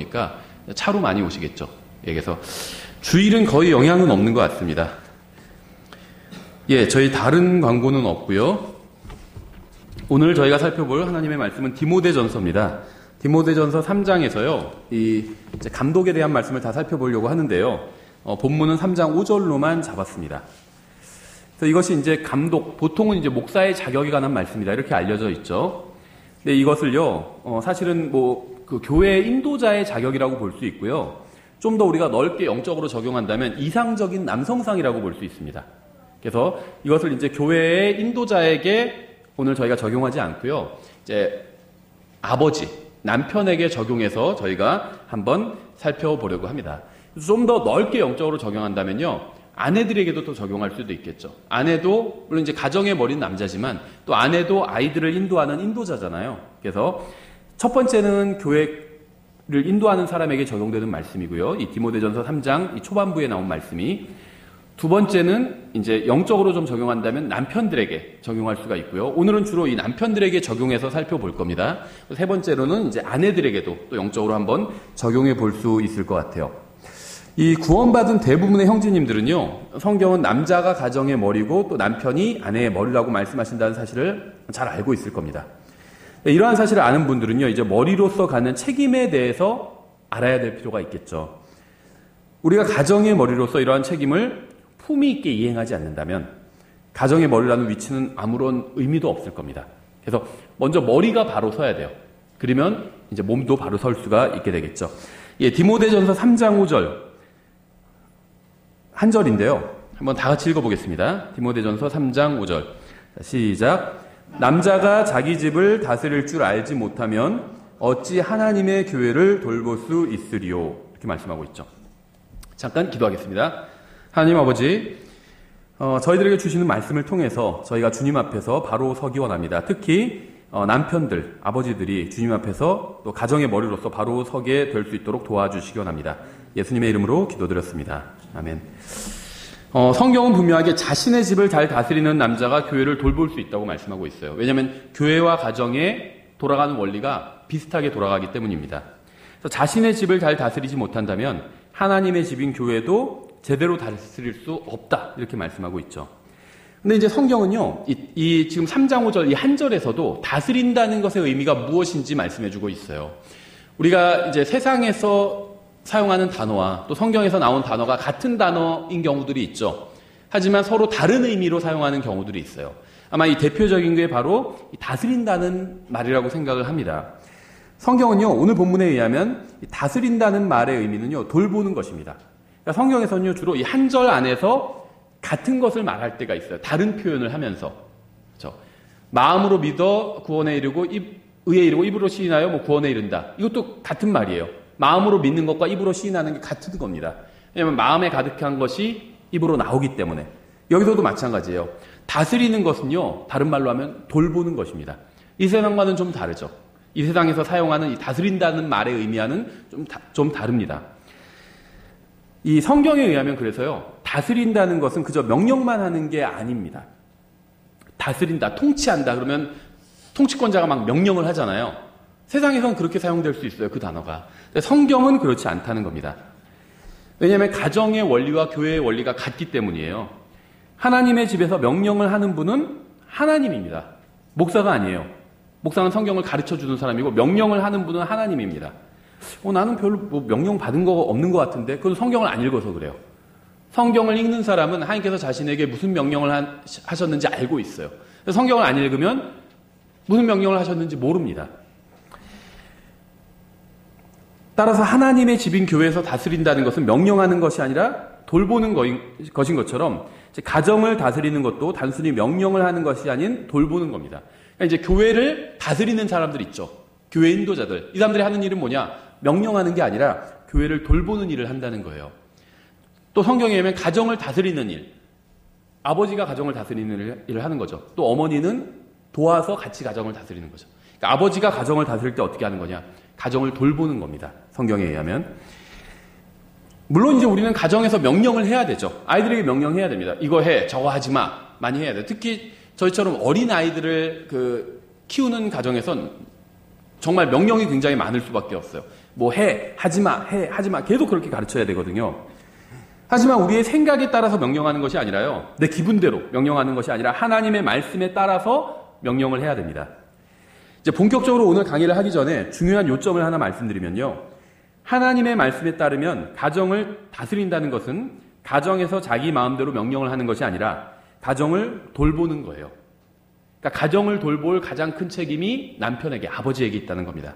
그러니까 차로 많이 오시겠죠. 예, 그래서 주일은 거의 영향은 없는 것 같습니다. 예, 저희 다른 광고는 없고요. 오늘 저희가 살펴볼 하나님의 말씀은 디모데전서입니다. 디모데전서 3장에서요, 이제 감독에 대한 말씀을 다 살펴보려고 하는데요. 본문은 3장 5절로만 잡았습니다. 그래서 이것이 이제 감독, 보통은 이제 목사의 자격에 관한 말씀이다, 이렇게 알려져 있죠. 근데 이것을요, 사실은 그 교회의 인도자의 자격이라고 볼 수 있고요. 좀 더 우리가 넓게 영적으로 적용한다면 이상적인 남성상이라고 볼 수 있습니다. 그래서 이것을 이제 교회의 인도자에게 오늘 저희가 적용하지 않고요. 이제 아버지, 남편에게 적용해서 저희가 한번 살펴보려고 합니다. 좀 더 넓게 영적으로 적용한다면요. 아내들에게도 또 적용할 수도 있겠죠. 아내도 물론 이제 가정의 머리는 남자지만 또 아내도 아이들을 인도하는 인도자잖아요. 그래서 첫 번째는 교회를 인도하는 사람에게 적용되는 말씀이고요. 이 디모데전서 3장 이 초반부에 나온 말씀이, 두 번째는 이제 영적으로 좀 적용한다면 남편들에게 적용할 수가 있고요. 오늘은 주로 이 남편들에게 적용해서 살펴볼 겁니다. 세 번째로는 이제 아내들에게도 또 영적으로 한번 적용해 볼 수 있을 것 같아요. 이 구원받은 대부분의 형제님들은요, 성경은 남자가 가정의 머리고 또 남편이 아내의 머리라고 말씀하신다는 사실을 잘 알고 있을 겁니다. 이러한 사실을 아는 분들은요, 이제 머리로서 갖는 책임에 대해서 알아야 될 필요가 있겠죠. 우리가 가정의 머리로서 이러한 책임을 품위 있게 이행하지 않는다면 가정의 머리라는 위치는 아무런 의미도 없을 겁니다. 그래서 먼저 머리가 바로 서야 돼요. 그러면 이제 몸도 바로 설 수가 있게 되겠죠. 예, 디모데전서 3장 5절 한 절인데요. 한번 다 같이 읽어보겠습니다. 디모데전서 3장 5절. 시작. 남자가 자기 집을 다스릴 줄 알지 못하면 어찌 하나님의 교회를 돌볼 수 있으리요. 이렇게 말씀하고 있죠. 잠깐 기도하겠습니다. 하나님 아버지, 저희들에게 주시는 말씀을 통해서 저희가 주님 앞에서 바로 서기 원합니다. 특히 남편들, 아버지들이 주님 앞에서 또 가정의 머리로서 바로 서게 될 수 있도록 도와주시기 원합니다. 예수님의 이름으로 기도드렸습니다. 아멘. 성경은 분명하게 자신의 집을 잘 다스리는 남자가 교회를 돌볼 수 있다고 말씀하고 있어요. 왜냐하면 교회와 가정에 돌아가는 원리가 비슷하게 돌아가기 때문입니다. 그래서 자신의 집을 잘 다스리지 못한다면 하나님의 집인 교회도 제대로 다스릴 수 없다, 이렇게 말씀하고 있죠. 근데 이제 성경은요, 이 지금 3장 5절 이 한 절에서도 다스린다는 것의 의미가 무엇인지 말씀해주고 있어요. 우리가 이제 세상에서 사용하는 단어와 또 성경에서 나온 단어가 같은 단어인 경우들이 있죠. 하지만 서로 다른 의미로 사용하는 경우들이 있어요. 아마 이 대표적인 게 바로 다스린다는 말이라고 생각을 합니다. 성경은요, 오늘 본문에 의하면 다스린다는 말의 의미는요, 돌보는 것입니다. 그러니까 성경에서는요, 주로 이 한 절 안에서 같은 것을 말할 때가 있어요. 다른 표현을 하면서. 그렇죠? 마음으로 믿어 구원에 이르고 의에 이르고 입으로 시인하여 구원에 이른다. 이것도 같은 말이에요. 마음으로 믿는 것과 입으로 시인하는 게 같은 겁니다. 왜냐하면 마음에 가득한 것이 입으로 나오기 때문에. 여기서도 마찬가지예요. 다스리는 것은요, 다른 말로 하면 돌보는 것입니다. 이 세상과는 좀 다르죠. 이 세상에서 사용하는 이 다스린다는 말의 의미와는 좀 다릅니다. 이 성경에 의하면 그래서요, 다스린다는 것은 그저 명령만 하는 게 아닙니다. 다스린다, 통치한다 그러면 통치권자가 막 명령을 하잖아요. 세상에서는 그렇게 사용될 수 있어요, 그 단어가. 근데 성경은 그렇지 않다는 겁니다. 왜냐하면 가정의 원리와 교회의 원리가 같기 때문이에요. 하나님의 집에서 명령을 하는 분은 하나님입니다. 목사가 아니에요. 목사는 성경을 가르쳐주는 사람이고 명령을 하는 분은 하나님입니다. 나는 별로 명령 받은 거 없는 것 같은데, 그건 성경을 안 읽어서 그래요. 성경을 읽는 사람은 하나님께서 자신에게 무슨 명령을 하셨는지 알고 있어요. 성경을 안 읽으면 무슨 명령을 하셨는지 모릅니다. 따라서 하나님의 집인 교회에서 다스린다는 것은 명령하는 것이 아니라 돌보는 것인 것처럼 가정을 다스리는 것도 단순히 명령을 하는 것이 아닌 돌보는 겁니다. 그러니까 이제 교회를 다스리는 사람들 있죠. 교회 인도자들. 이 사람들이 하는 일은 뭐냐? 명령하는 게 아니라 교회를 돌보는 일을 한다는 거예요. 또 성경에 의하면 가정을 다스리는 일. 아버지가 가정을 다스리는 일을 하는 거죠. 또 어머니는 도와서 같이 가정을 다스리는 거죠. 그러니까 아버지가 가정을 다스릴 때 어떻게 하는 거냐? 가정을 돌보는 겁니다. 성경에 의하면. 물론 이제 우리는 가정에서 명령을 해야 되죠. 아이들에게 명령해야 됩니다. 이거 해, 저거 하지 마. 많이 해야 돼요. 특히 저희처럼 어린 아이들을 키우는 가정에선 정말 명령이 굉장히 많을 수밖에 없어요. 뭐 하지 마, 하지 마. 계속 그렇게 가르쳐야 되거든요. 하지만 우리의 생각에 따라서 명령하는 것이 아니라요. 내 기분대로 명령하는 것이 아니라 하나님의 말씀에 따라서 명령을 해야 됩니다. 이제 본격적으로 오늘 강의를 하기 전에 중요한 요점을 하나 말씀드리면요. 하나님의 말씀에 따르면 가정을 다스린다는 것은 가정에서 자기 마음대로 명령을 하는 것이 아니라 가정을 돌보는 거예요. 그러니까 가정을 돌볼 가장 큰 책임이 남편에게, 아버지에게 있다는 겁니다.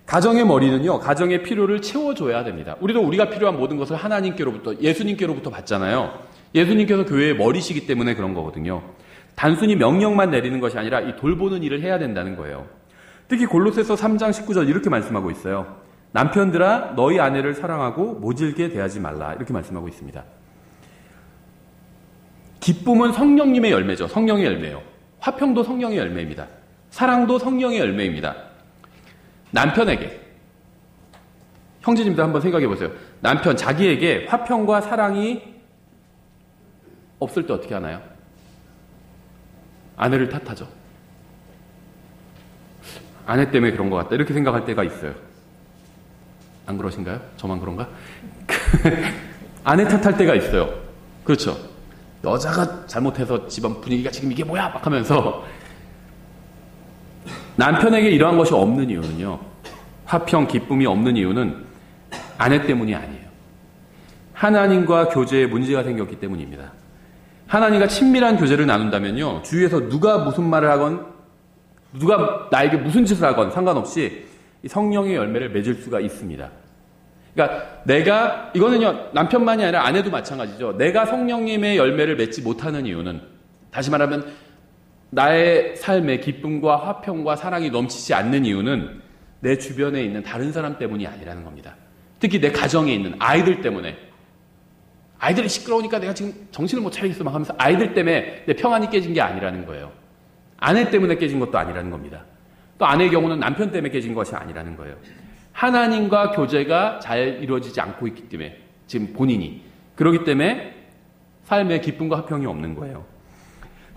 가정의 머리는요, 가정의 필요를 채워줘야 됩니다. 우리도 우리가 필요한 모든 것을 하나님께로부터, 예수님께로부터 받잖아요. 예수님께서 교회의 머리시기 때문에 그런 거거든요. 단순히 명령만 내리는 것이 아니라 이 돌보는 일을 해야 된다는 거예요. 특히 골로새서 3장 19절 이렇게 말씀하고 있어요. 남편들아 너희 아내를 사랑하고 모질게 대하지 말라, 이렇게 말씀하고 있습니다. 기쁨은 성령님의 열매죠. 성령의 열매예요. 화평도 성령의 열매입니다. 사랑도 성령의 열매입니다. 남편에게, 형제님들 한번 생각해 보세요. 남편, 자기에게 화평과 사랑이 없을 때 어떻게 하나요? 아내를 탓하죠. 아내 때문에 그런 것 같다, 이렇게 생각할 때가 있어요. 안 그러신가요? 저만 그런가? 아내 탓할 때가 있어요. 그렇죠. 여자가 잘못해서 집안 분위기가 지금 이게 뭐야? 막 하면서 남편에게 이러한 것이 없는 이유는요. 화평, 기쁨이 없는 이유는 아내 때문이 아니에요. 하나님과 교제에 문제가 생겼기 때문입니다. 하나님과 친밀한 교제를 나눈다면요. 주위에서 누가 무슨 말을 하건 누가 나에게 무슨 짓을 하건 상관없이 성령의 열매를 맺을 수가 있습니다. 그러니까 이거는요, 남편만이 아니라 아내도 마찬가지죠. 내가 성령님의 열매를 맺지 못하는 이유는, 다시 말하면 나의 삶에 기쁨과 화평과 사랑이 넘치지 않는 이유는 내 주변에 있는 다른 사람 때문이 아니라는 겁니다. 특히 내 가정에 있는 아이들 때문에. 아이들이 시끄러우니까 내가 지금 정신을 못 차리겠어 막 하면서 아이들 때문에 내 평안이 깨진 게 아니라는 거예요. 아내 때문에 깨진 것도 아니라는 겁니다. 또 아내의 경우는 남편 때문에 깨진 것이 아니라는 거예요. 하나님과 교제가 잘 이루어지지 않고 있기 때문에, 지금 본인이. 그렇기 때문에 삶에 기쁨과 화평이 없는 거예요.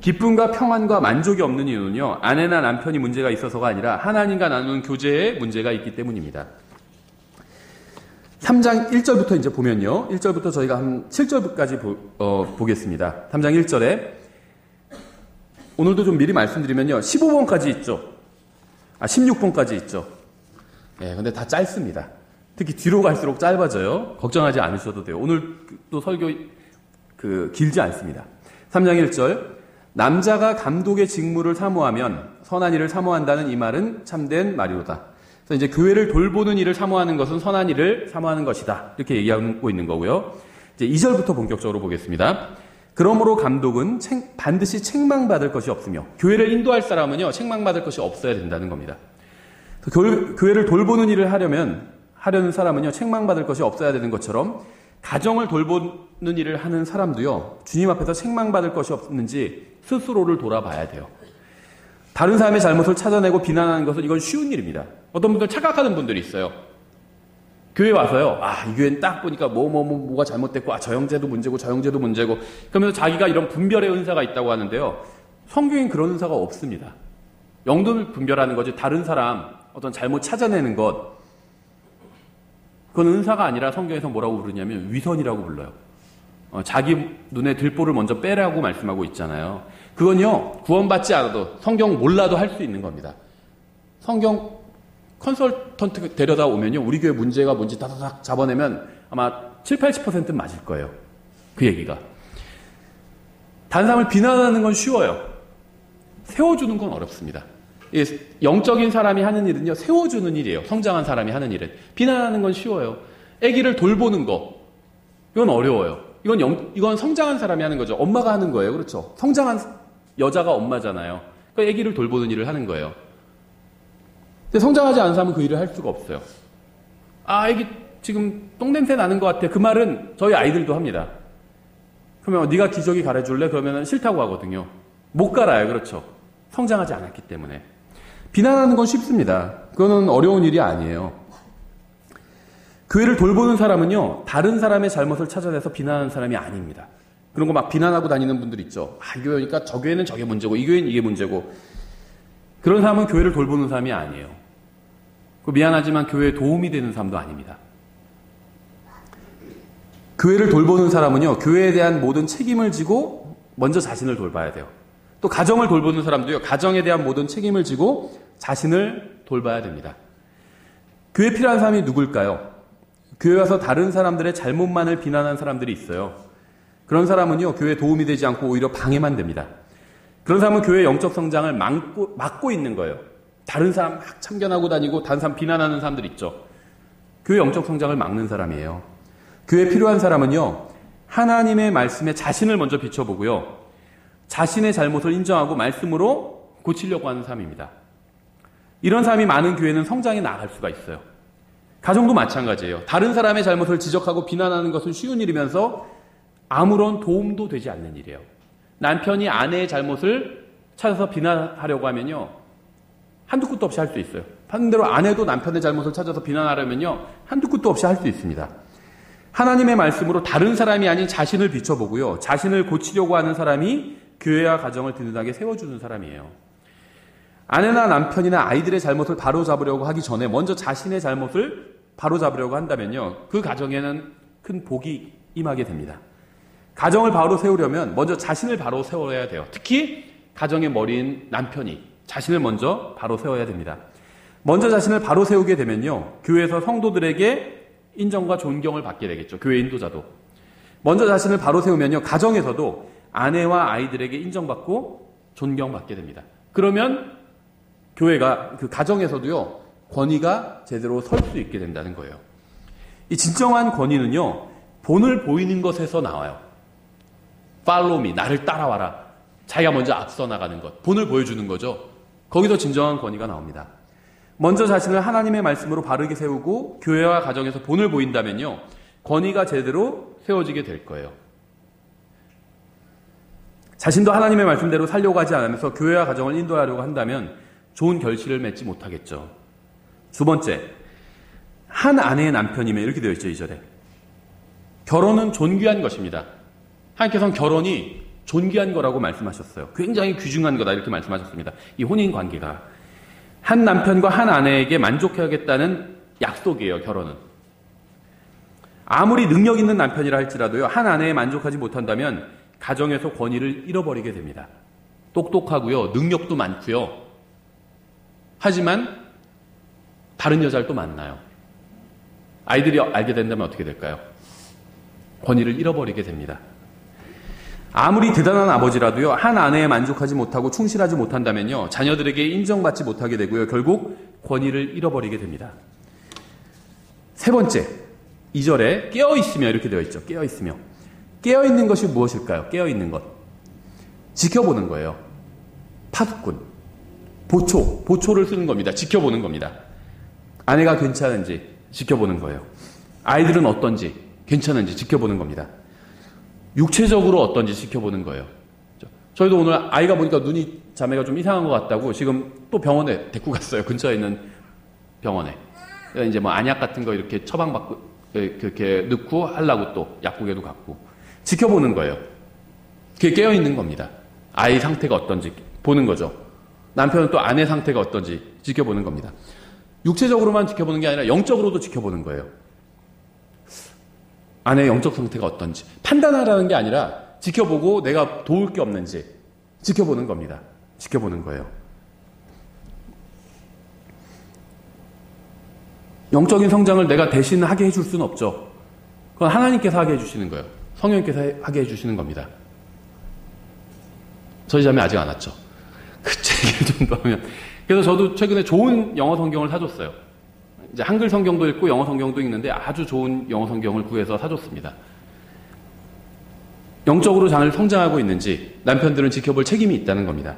기쁨과 평안과 만족이 없는 이유는요, 아내나 남편이 문제가 있어서가 아니라 하나님과 나누는 교제에 문제가 있기 때문입니다. 3장 1절부터 이제 보면요. 1절부터 저희가 한 7절까지 보겠습니다. 3장 1절에 오늘도 좀 미리 말씀드리면요. 15번까지 있죠. 16번까지 있죠. 예, 근데 다 짧습니다. 특히 뒤로 갈수록 짧아져요. 걱정하지 않으셔도 돼요. 오늘 또 설교 길지 않습니다. 3장 1절. 남자가 감독의 직무를 사모하면 선한 일을 사모한다는 이 말은 참된 말이로다. 그래서 이제 교회를 돌보는 일을 사모하는 것은 선한 일을 사모하는 것이다. 이렇게 얘기하고 있는 거고요. 이제 2절부터 본격적으로 보겠습니다. 그러므로 감독은 반드시 책망받을 것이 없으며, 교회를 인도할 사람은요, 책망받을 것이 없어야 된다는 겁니다. 교회를 돌보는 일을 하려는 사람은요, 책망받을 것이 없어야 되는 것처럼 가정을 돌보는 일을 하는 사람도요, 주님 앞에서 책망받을 것이 없는지 스스로를 돌아봐야 돼요. 다른 사람의 잘못을 찾아내고 비난하는 것은 이건 쉬운 일입니다. 어떤 분들 착각하는 분들이 있어요. 교회 와서요, 이 교회는 딱 보니까 뭐가 잘못됐고, 저 형제도 문제고, 저 형제도 문제고, 그러면서 자기가 이런 분별의 은사가 있다고 하는데요, 성경엔 그런 은사가 없습니다. 영혼을 분별하는 거지, 다른 사람 어떤 잘못 찾아내는 것, 그건 은사가 아니라 성경에서 뭐라고 부르냐면 위선이라고 불러요. 자기 눈에 들보를 먼저 빼라고 말씀하고 있잖아요. 그건요, 구원받지 않아도, 성경 몰라도 할 수 있는 겁니다. 성경 컨설턴트 데려다 오면요, 우리 교회 문제가 뭔지 다다닥 잡아내면 아마 70-80%는 맞을 거예요. 그 얘기가. 다른 사람을 비난하는 건 쉬워요. 세워주는 건 어렵습니다. 영적인 사람이 하는 일은요, 세워주는 일이에요. 성장한 사람이 하는 일은. 비난하는 건 쉬워요. 아기를 돌보는 거, 이건 어려워요. 이건 성장한 사람이 하는 거죠. 엄마가 하는 거예요. 그렇죠. 성장한 여자가 엄마잖아요. 그러니까 아기를 돌보는 일을 하는 거예요. 근데 성장하지 않은 사람은 그 일을 할 수가 없어요. 아기 지금 똥냄새 나는 것 같아. 그 말은 저희 아이들도 합니다. 그러면 네가 기저귀 갈아줄래? 그러면 싫다고 하거든요. 못 갈아요. 그렇죠. 성장하지 않았기 때문에. 비난하는 건 쉽습니다. 그거는 어려운 일이 아니에요. 교회를 돌보는 사람은요, 다른 사람의 잘못을 찾아내서 비난하는 사람이 아닙니다. 그런 거 막 비난하고 다니는 분들 있죠. 이 교회니까 저 교회는 저게 문제고, 이 교회는 이게 문제고. 그런 사람은 교회를 돌보는 사람이 아니에요. 미안하지만 교회에 도움이 되는 사람도 아닙니다. 교회를 돌보는 사람은요, 교회에 대한 모든 책임을 지고 먼저 자신을 돌봐야 돼요. 또 가정을 돌보는 사람도요, 가정에 대한 모든 책임을 지고 자신을 돌봐야 됩니다. 교회에 필요한 사람이 누굴까요? 교회 와서 다른 사람들의 잘못만을 비난하는 사람들이 있어요. 그런 사람은요, 교회에 도움이 되지 않고 오히려 방해만 됩니다. 그런 사람은 교회의 영적 성장을 막고 있는 거예요. 다른 사람 막 참견하고 다니고 다른 사람 비난하는 사람들 있죠. 교회 영적 성장을 막는 사람이에요. 교회에 필요한 사람은요, 하나님의 말씀에 자신을 먼저 비춰보고요, 자신의 잘못을 인정하고 말씀으로 고치려고 하는 사람입니다. 이런 사람이 많은 교회는 성장해 나갈 수가 있어요. 가정도 마찬가지예요. 다른 사람의 잘못을 지적하고 비난하는 것은 쉬운 일이면서 아무런 도움도 되지 않는 일이에요. 남편이 아내의 잘못을 찾아서 비난하려고 하면요, 한두 끝도 없이 할 수 있어요. 반대로 아내도 남편의 잘못을 찾아서 비난하려면요, 한두 끝도 없이 할 수 있습니다. 하나님의 말씀으로 다른 사람이 아닌 자신을 비춰보고요, 자신을 고치려고 하는 사람이 교회와 가정을 든든하게 세워주는 사람이에요. 아내나 남편이나 아이들의 잘못을 바로잡으려고 하기 전에 먼저 자신의 잘못을 바로잡으려고 한다면요, 그 가정에는 큰 복이 임하게 됩니다. 가정을 바로 세우려면 먼저 자신을 바로 세워야 돼요. 특히 가정의 머리인 남편이 자신을 먼저 바로 세워야 됩니다. 먼저 자신을 바로 세우게 되면요, 교회에서 성도들에게 인정과 존경을 받게 되겠죠. 교회 인도자도. 먼저 자신을 바로 세우면요, 가정에서도 아내와 아이들에게 인정받고 존경받게 됩니다. 그러면 교회가, 그 가정에서도요, 권위가 제대로 설 수 있게 된다는 거예요. 이 진정한 권위는요, 본을 보이는 것에서 나와요. Follow me, 나를 따라와라. 자기가 먼저 앞서 나가는 것, 본을 보여주는 거죠. 거기서 진정한 권위가 나옵니다. 먼저 자신을 하나님의 말씀으로 바르게 세우고 교회와 가정에서 본을 보인다면요, 권위가 제대로 세워지게 될 거예요. 자신도 하나님의 말씀대로 살려고 하지 않으면서 교회와 가정을 인도하려고 한다면 좋은 결실을 맺지 못하겠죠. 두 번째, 한 아내의 남편이면 이렇게 되어 있죠, 2절에. 결혼은 존귀한 것입니다. 하나님께서는 결혼이 존귀한 거라고 말씀하셨어요. 굉장히 귀중한 거다 이렇게 말씀하셨습니다. 이 혼인 관계가. 한 남편과 한 아내에게 만족해야겠다는 약속이에요, 결혼은. 아무리 능력 있는 남편이라 할지라도요, 한 아내에 만족하지 못한다면 가정에서 권위를 잃어버리게 됩니다. 똑똑하고요, 능력도 많고요. 하지만 다른 여자를 또 만나요. 아이들이 알게 된다면 어떻게 될까요? 권위를 잃어버리게 됩니다. 아무리 대단한 아버지라도요, 한 아내에 만족하지 못하고 충실하지 못한다면요, 자녀들에게 인정받지 못하게 되고요, 결국 권위를 잃어버리게 됩니다. 세 번째, 2절에 깨어있으며 이렇게 되어 있죠. 깨어있으며. 깨어있는 것이 무엇일까요? 깨어있는 것. 지켜보는 거예요. 파수꾼. 보초를 쓰는 겁니다. 지켜보는 겁니다. 아내가 괜찮은지 지켜보는 거예요. 아이들은 어떤지 괜찮은지 지켜보는 겁니다. 육체적으로 어떤지 지켜보는 거예요. 저희도 오늘 아이가 보니까 눈이, 자매가 좀 이상한 것 같다고 지금 또 병원에 데리고 갔어요. 근처에 있는 병원에. 이제 뭐 안약 같은 거 이렇게 처방받고 그렇게 넣고 하려고 또 약국에도 갔고. 지켜보는 거예요. 그게 깨어있는 겁니다. 아이 상태가 어떤지 보는 거죠. 남편은 또 아내 상태가 어떤지 지켜보는 겁니다. 육체적으로만 지켜보는 게 아니라 영적으로도 지켜보는 거예요. 아내의 영적 상태가 어떤지 판단하라는 게 아니라 지켜보고 내가 도울 게 없는지 지켜보는 겁니다. 지켜보는 거예요. 영적인 성장을 내가 대신 하게 해줄 수는 없죠. 그건 하나님께서 하게 해주시는 거예요. 성령께서 하게 해주시는 겁니다. 저희 자매 아직 안 왔죠. 그 얘기를 좀 더 하면, 그래서 저도 최근에 좋은 영어 성경을 사줬어요. 이제 한글 성경도 읽고 영어 성경도 읽는데 아주 좋은 영어 성경을 구해서 사줬습니다. 영적으로 잘 성장하고 있는지 남편들은 지켜볼 책임이 있다는 겁니다.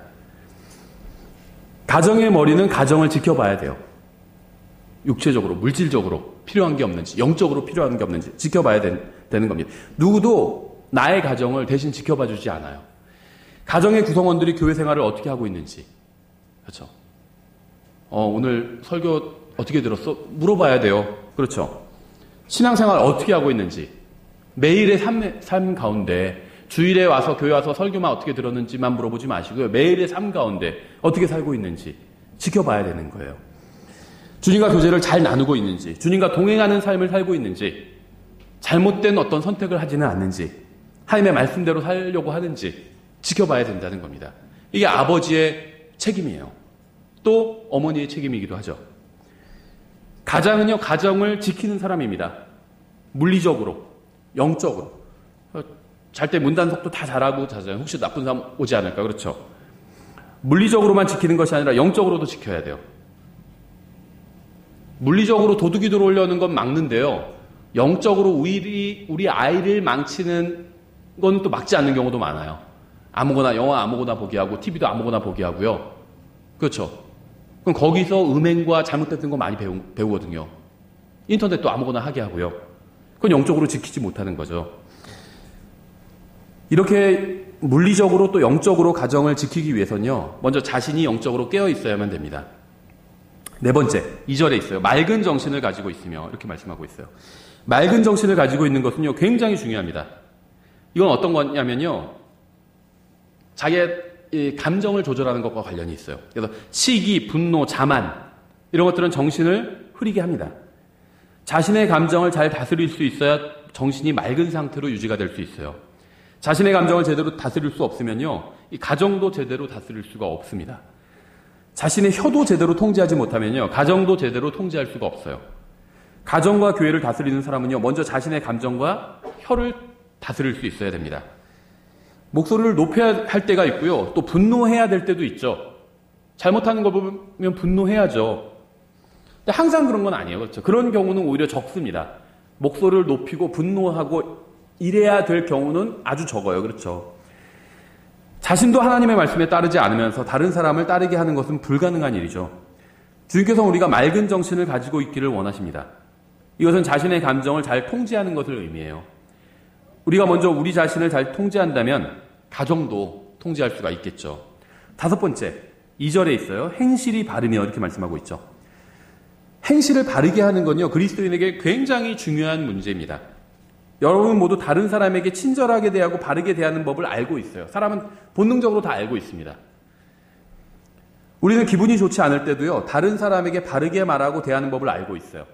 가정의 머리는 가정을 지켜봐야 돼요. 육체적으로, 물질적으로 필요한 게 없는지, 영적으로 필요한 게 없는지 지켜봐야 되는 겁니다. 누구도 나의 가정을 대신 지켜봐 주지 않아요. 가정의 구성원들이 교회 생활을 어떻게 하고 있는지, 그렇죠? 오늘 설교 어떻게 들었어? 물어봐야 돼요. 그렇죠? 신앙생활 어떻게 하고 있는지, 매일의 삶 가운데, 주일에 와서 교회 와서 설교만 어떻게 들었는지만 물어보지 마시고요. 매일의 삶 가운데 어떻게 살고 있는지 지켜봐야 되는 거예요. 주님과 교제를 잘 나누고 있는지, 주님과 동행하는 삶을 살고 있는지, 잘못된 어떤 선택을 하지는 않는지, 하나님의 말씀대로 살려고 하는지 지켜봐야 된다는 겁니다. 이게 아버지의 책임이에요. 또 어머니의 책임이기도 하죠. 가장은요, 가정을 지키는 사람입니다. 물리적으로, 영적으로. 잘 때 문단속도 다 잘하고 자잖아요. 혹시 나쁜 사람 오지 않을까? 그렇죠. 물리적으로만 지키는 것이 아니라 영적으로도 지켜야 돼요. 물리적으로 도둑이 들어오려는 건 막는데요. 영적으로 우리 아이를 망치는 건 또 막지 않는 경우도 많아요. 아무거나 영화 아무거나 보게 하고 TV도 아무거나 보게 하고요. 그렇죠. 그럼 거기서 음행과 잘못됐던 거 많이 배우거든요. 인터넷도 아무거나 하게 하고요. 그건 영적으로 지키지 못하는 거죠. 이렇게 물리적으로 또 영적으로 가정을 지키기 위해서는요, 먼저 자신이 영적으로 깨어 있어야만 됩니다. 네 번째, 2절에 있어요. 맑은 정신을 가지고 있으며, 이렇게 말씀하고 있어요. 맑은 정신을 가지고 있는 것은요, 굉장히 중요합니다. 이건 어떤 거냐면요, 자기의 감정을 조절하는 것과 관련이 있어요. 그래서 시기, 분노, 자만, 이런 것들은 정신을 흐리게 합니다. 자신의 감정을 잘 다스릴 수 있어야 정신이 맑은 상태로 유지가 될 수 있어요. 자신의 감정을 제대로 다스릴 수 없으면요, 이 가정도 제대로 다스릴 수가 없습니다. 자신의 혀도 제대로 통제하지 못하면요, 가정도 제대로 통제할 수가 없어요. 가정과 교회를 다스리는 사람은요, 먼저 자신의 감정과 혀를 다스릴 수 있어야 됩니다. 목소리를 높여야 할 때가 있고요, 또 분노해야 될 때도 있죠. 잘못하는 거 보면 분노해야죠. 근데 항상 그런 건 아니에요. 그렇죠. 그런 경우는 오히려 적습니다. 목소리를 높이고 분노하고 이래야 될 경우는 아주 적어요. 그렇죠. 자신도 하나님의 말씀에 따르지 않으면서 다른 사람을 따르게 하는 것은 불가능한 일이죠. 주님께서 우리가 맑은 정신을 가지고 있기를 원하십니다. 이것은 자신의 감정을 잘 통제하는 것을 의미해요. 우리가 먼저 우리 자신을 잘 통제한다면 가정도 통제할 수가 있겠죠. 다섯 번째, 2절에 있어요. 행실이 바르며, 이렇게 말씀하고 있죠. 행실을 바르게 하는 건요, 그리스도인에게 굉장히 중요한 문제입니다. 여러분 모두 다른 사람에게 친절하게 대하고 바르게 대하는 법을 알고 있어요. 사람은 본능적으로 다 알고 있습니다. 우리는 기분이 좋지 않을 때도요, 다른 사람에게 바르게 말하고 대하는 법을 알고 있어요.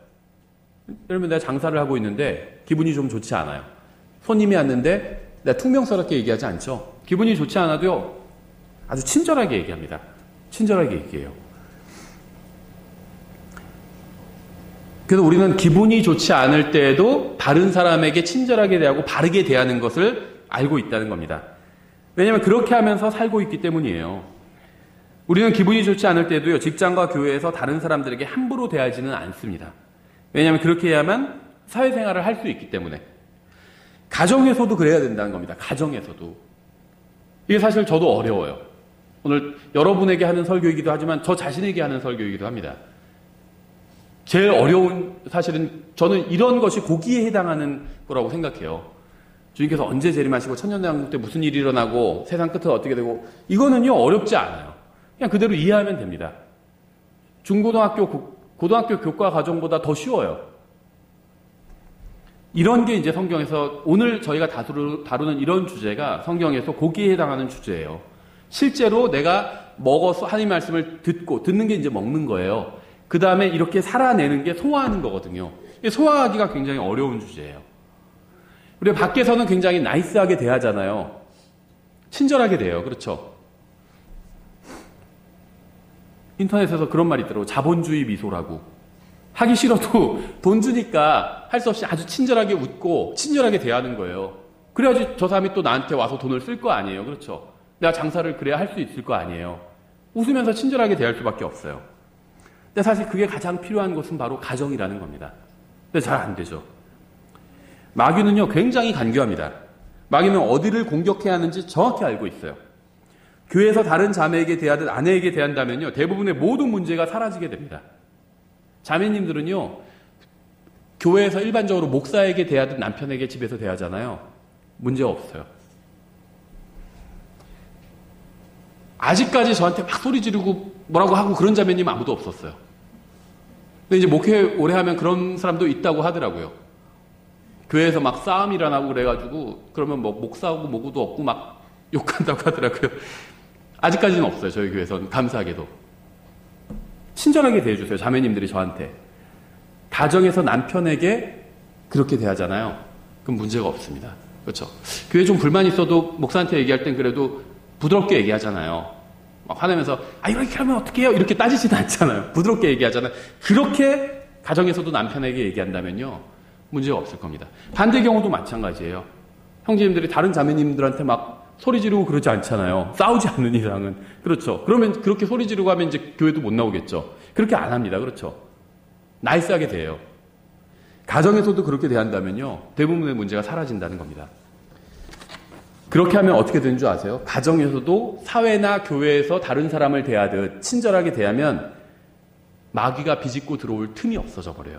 예를 들면 내가 장사를 하고 있는데 기분이 좀 좋지 않아요. 손님이 왔는데 내가 퉁명스럽게 얘기하지 않죠. 기분이 좋지 않아도요, 아주 친절하게 얘기합니다. 친절하게 얘기해요. 그래서 우리는 기분이 좋지 않을 때에도 다른 사람에게 친절하게 대하고 바르게 대하는 것을 알고 있다는 겁니다. 왜냐하면 그렇게 하면서 살고 있기 때문이에요. 우리는 기분이 좋지 않을 때도요, 직장과 교회에서 다른 사람들에게 함부로 대하지는 않습니다. 왜냐하면 그렇게 해야만 사회생활을 할 수 있기 때문에. 가정에서도 그래야 된다는 겁니다. 가정에서도. 이게 사실 저도 어려워요. 오늘 여러분에게 하는 설교이기도 하지만 저 자신에게 하는 설교이기도 합니다. 제일 어려운, 사실은 저는 이런 것이 고기에 해당하는 거라고 생각해요. 주님께서 언제 재림하시고 천년왕국 때 무슨 일이 일어나고 세상 끝은 어떻게 되고, 이거는요 어렵지 않아요. 그냥 그대로 이해하면 됩니다. 중고등학교, 고등학교 교과 과정보다 더 쉬워요. 이런 게 이제 성경에서, 오늘 저희가 다루는 이런 주제가 성경에서 고기에 해당하는 주제예요. 실제로 내가 먹어서 하나님 말씀을 듣는 게 이제 먹는 거예요. 그 다음에 이렇게 살아내는 게 소화하는 거거든요. 소화하기가 굉장히 어려운 주제예요. 우리가 밖에서는 굉장히 나이스하게 대하잖아요. 친절하게 대해요. 그렇죠? 인터넷에서 그런 말이 있더라고요. 자본주의 미소라고. 하기 싫어도 돈 주니까 할 수 없이 아주 친절하게 웃고 친절하게 대하는 거예요. 그래야지 저 사람이 또 나한테 와서 돈을 쓸 거 아니에요. 그렇죠? 내가 장사를 그래야 할 수 있을 거 아니에요. 웃으면서 친절하게 대할 수밖에 없어요. 근데 사실 그게 가장 필요한 것은 바로 가정이라는 겁니다. 근데 잘 안 되죠. 마귀는요, 굉장히 간교합니다. 마귀는 어디를 공격해야 하는지 정확히 알고 있어요. 교회에서 다른 자매에게 대하듯 아내에게 대한다면요, 대부분의 모든 문제가 사라지게 됩니다. 자매님들은요, 교회에서 일반적으로 목사에게 대하듯 남편에게 집에서 대하잖아요. 문제 없어요. 아직까지 저한테 막 소리 지르고 뭐라고 하고 그런 자매님 아무도 없었어요. 근데 이제 목회 오래 하면 그런 사람도 있다고 하더라고요. 교회에서 막 싸움이 일어나고 그래가지고, 그러면 뭐 목사하고 뭐고도 없고 막 욕한다고 하더라고요. 아직까지는 없어요. 저희 교회에서는. 감사하게도. 친절하게 대해주세요. 자매님들이 저한테. 가정에서 남편에게 그렇게 대하잖아요. 그럼 문제가 없습니다. 그렇죠? 교회에 좀 불만이 있어도 목사한테 얘기할 땐 그래도 부드럽게 얘기하잖아요. 막 화내면서 이렇게 하면 어떻게 해요? 이렇게 따지지는 않잖아요. 부드럽게 얘기하잖아요. 그렇게 가정에서도 남편에게 얘기한다면요, 문제가 없을 겁니다. 반대 경우도 마찬가지예요. 형제님들이 다른 자매님들한테 막 소리 지르고 그러지 않잖아요. 싸우지 않는 이상은. 그렇죠. 그러면 그렇게 소리 지르고 하면 이제 교회도 못 나오겠죠. 그렇게 안 합니다. 그렇죠. 나이스하게 대해요. 가정에서도 그렇게 대한다면요, 대부분의 문제가 사라진다는 겁니다. 그렇게 하면 어떻게 되는 줄 아세요? 가정에서도 사회나 교회에서 다른 사람을 대하듯 친절하게 대하면 마귀가 비집고 들어올 틈이 없어져 버려요.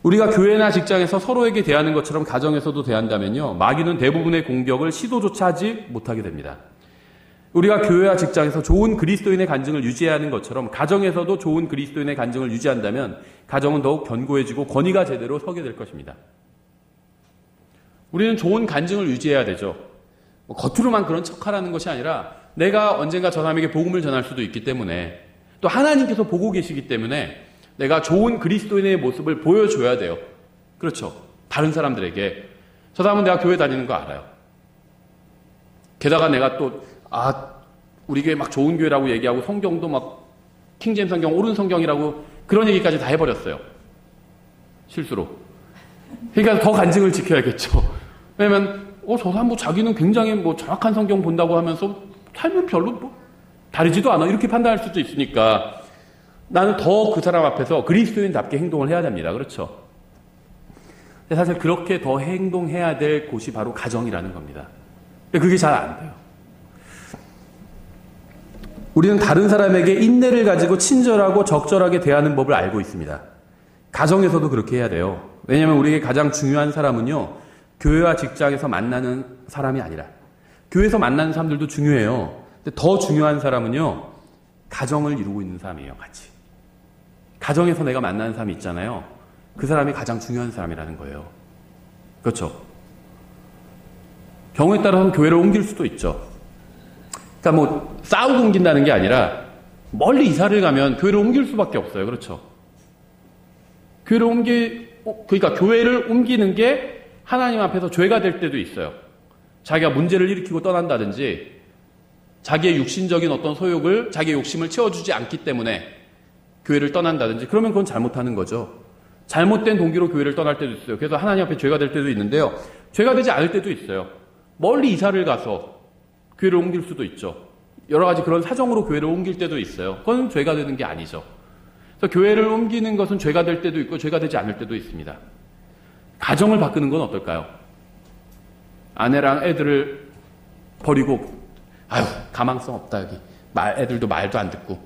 우리가 교회나 직장에서 서로에게 대하는 것처럼 가정에서도 대한다면요, 마귀는 대부분의 공격을 시도조차 하지 못하게 됩니다. 우리가 교회와 직장에서 좋은 그리스도인의 간증을 유지해야 하는 것처럼 가정에서도 좋은 그리스도인의 간증을 유지한다면 가정은 더욱 견고해지고 권위가 제대로 서게 될 것입니다. 우리는 좋은 간증을 유지해야 되죠. 겉으로만 그런 척하라는 것이 아니라 내가 언젠가 저 사람에게 복음을 전할 수도 있기 때문에, 또 하나님께서 보고 계시기 때문에 내가 좋은 그리스도인의 모습을 보여줘야 돼요. 그렇죠. 다른 사람들에게. 저 사람은 내가 교회 다니는 거 알아요. 게다가 내가 또 우리 교회 막 좋은 교회라고 얘기하고 성경도 막 킹제임스 성경, 옳은 성경이라고 그런 얘기까지 다 해버렸어요. 실수로. 그러니까 더 간증을 지켜야겠죠. 왜냐면 저 사람 자기는 굉장히 정확한 성경 본다고 하면서 삶은 별로 다르지도 않아, 이렇게 판단할 수도 있으니까 나는 더 그 사람 앞에서 그리스도인답게 행동을 해야 됩니다. 그렇죠? 근데 사실 그렇게 더 행동해야 될 곳이 바로 가정이라는 겁니다. 근데 그게 잘 안 돼요. 우리는 다른 사람에게 인내를 가지고 친절하고 적절하게 대하는 법을 알고 있습니다. 가정에서도 그렇게 해야 돼요. 왜냐하면 우리에게 가장 중요한 사람은요, 교회와 직장에서 만나는 사람이 아니라, 교회에서 만나는 사람들도 중요해요. 근데 더 중요한 사람은요, 가정을 이루고 있는 사람이에요. 같이. 가정에서 내가 만나는 사람이 있잖아요. 그 사람이 가장 중요한 사람이라는 거예요. 그렇죠? 경우에 따라서는 교회를 옮길 수도 있죠. 그러니까 싸우고 옮긴다는 게 아니라 멀리 이사를 가면 교회를 옮길 수밖에 없어요. 그렇죠? 그러니까 교회를 옮기는 게 하나님 앞에서 죄가 될 때도 있어요. 자기가 문제를 일으키고 떠난다든지, 자기의 육신적인 어떤 소욕을, 자기의 욕심을 채워주지 않기 때문에 교회를 떠난다든지, 그러면 그건 잘못하는 거죠. 잘못된 동기로 교회를 떠날 때도 있어요. 그래서 하나님 앞에 죄가 될 때도 있는데요. 죄가 되지 않을 때도 있어요. 멀리 이사를 가서 교회를 옮길 수도 있죠. 여러 가지 그런 사정으로 교회를 옮길 때도 있어요. 그건 죄가 되는 게 아니죠. 그래서 교회를 옮기는 것은 죄가 될 때도 있고 죄가 되지 않을 때도 있습니다. 가정을 바꾸는 건 어떨까요? 아내랑 애들을 버리고, 가망성 없다 여기. 애들도 말도 안 듣고.